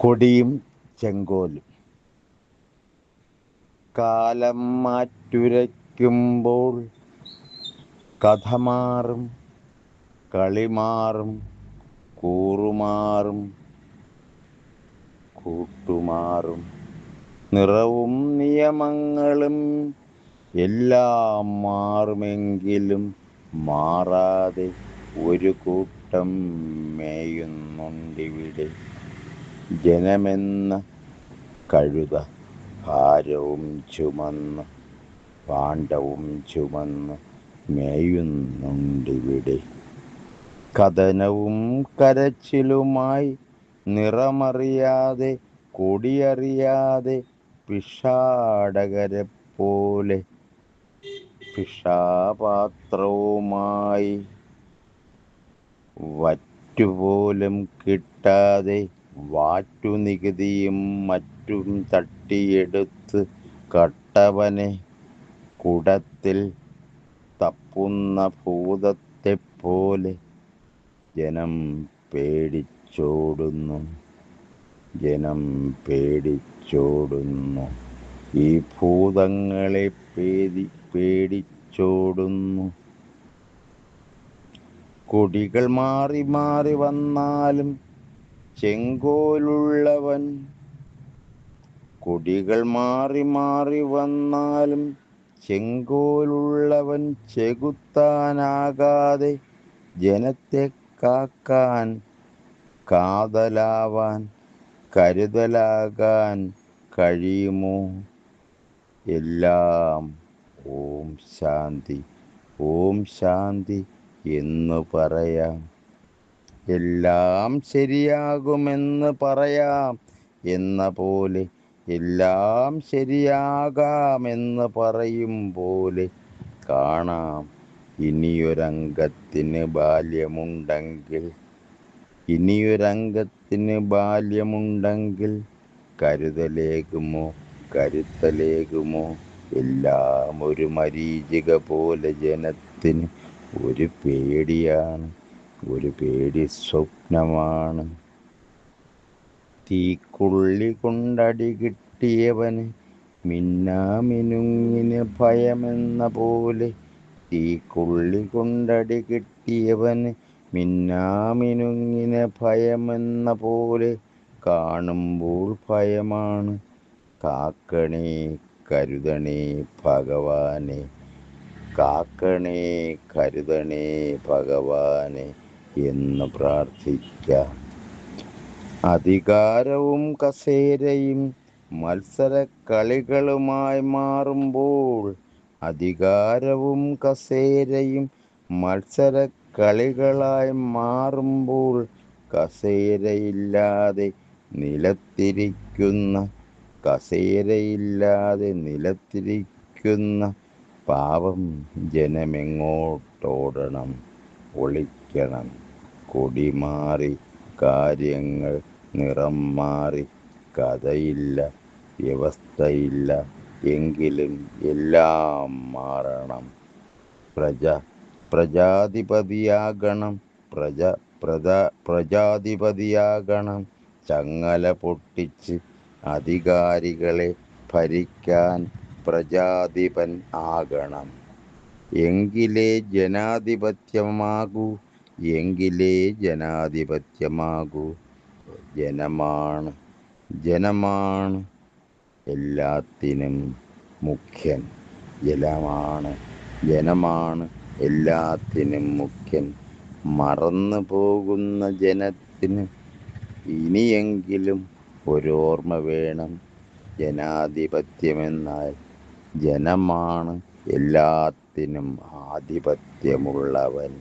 കൊടിയും ചെങ്കോലും. കാലം മാറ്റുരയ്ക്കുമ്പോൾ കഥ മാറും, കളി മാറും, കൂറുമാറും, കൂട്ടുമാറും, നിറവും നിയമങ്ങളും എല്ലാം മാറുമെങ്കിലും മാറാതെ ഒരു കൂട്ടം മേയുന്നുണ്ടിവിടെ. ജനമെന്ന കഴുത ഭാരവും ചുമന്ന്, പാണ്ഡവും ചുമന്ന് മേയുന്നുണ്ടിവിടെ. കഥനവും കരച്ചിലുമായി നിറമറിയാതെ, കൊടിയറിയാതെ, പിഷാടകരെ പോലെ ഭിക്ഷാപാത്രവുമായി വറ്റുപോലും കിട്ടാതെ വാറ്റുനികുതിയും മറ്റും തട്ടിയെടുത്ത് കട്ടവനെ കുടത്തിൽ തപ്പുന്ന ഭൂതത്തെപ്പോലെ ജനം പേടിച്ചോടുന്നു, ജനം പേടിച്ചോടുന്നു. ഈ ഭൂതങ്ങളെ പേടിച്ചോടുന്നു. കൊടികൾ മാറി മാറി വന്നാലും ചെങ്കോലുള്ളവൻ, കൊടികൾ മാറി മാറി വന്നാലും ചെങ്കോലുള്ളവൻ ചെകുത്താനാകാതെ ജനത്തെ കാക്കാൻ, കാതലാവാൻ, കരുതലാകാൻ കഴിയുമോ? എല്ലാം ഓം ശാന്തി, ഓം ശാന്തി എന്ന് പറയാം. എല്ലാം ശരിയാകുമെന്ന് പറയാം എന്ന പോലെ, എല്ലാം ശരിയാകാമെന്ന് പറയും പോലെ കാണാം. ഇനിയൊരംഗത്തിന് ബാല്യമുണ്ടെങ്കിൽ, ഇനിയൊരംഗത്തിന് ബാല്യമുണ്ടെങ്കിൽ കരുതലേകുമോ, കരുത്തലേകുമോ? എല്ലാം ഒരു മരീചിക പോലെ ജനത്തിന് ഒരു പേടിയാണ്, ഒരു പേടി സ്വപ്നമാണ്. തീക്കുള്ളി കൊണ്ടടി കിട്ടിയവന് മിന്നാമിനുങ്ങിന് ഭയമെന്ന പോലെ, തീക്കുള്ളി കൊണ്ടടി കിട്ടിയവന് മിന്നാമിനുങ്ങിന് ഭയമെന്ന പോലെ കാണുമ്പോൾ ഭയമാണ്. കാക്കണേ കരുതണേ ഭഗവാനെ, കാക്കണേ കരുതണേ ഭഗവാനെ എന്ന് പ്രാർത്ഥിക്കാം. അധികാരവും കസേരയും മത്സരക്കളികളുമായി മാറുമ്പോൾ, അധികാരവും കസേരയും മത്സരക്കളികളായി മാറുമ്പോൾ, കസേരയില്ലാതെ നിലത്തിരിക്കുന്ന, കസേരയില്ലാതെ നിലത്തിരിക്കുന്ന പാവം ജനമെങ്ങോട്ടോടണം? ഒളിക്കണം. കൊടി മാറി, കാര്യങ്ങൾ നിറം മാറി, കഥയില്ല, വ്യവസ്ഥയില്ല, എങ്കിലും എല്ലാം മാറണം. പ്രജാധിപതിയാകണം, പ്രജാധിപതിയാകണം. ചങ്ങല പൊട്ടിച്ച് അധികാരികളെ ഭരിക്കാൻ പ്രജാധിപൻ ആകണം. എങ്കിലേ ജനാധിപത്യമാകൂ, എങ്കിലേ ജനാധിപത്യമാകൂ. ജനമാണ്, ജനമാണ് എല്ലാത്തിനും മുഖ്യൻ. ജനമാണ്, ജനമാണ് എല്ലാത്തിനും മുഖ്യൻ. മറന്നു പോകുന്ന ജനത്തിന് ഇനിയെങ്കിലും ഒരോർമ്മ വേണം. ജനാധിപത്യമെന്നാൽ ജനമാണ് എല്ലാത്തിനും ആധിപത്യമുള്ളവൻ.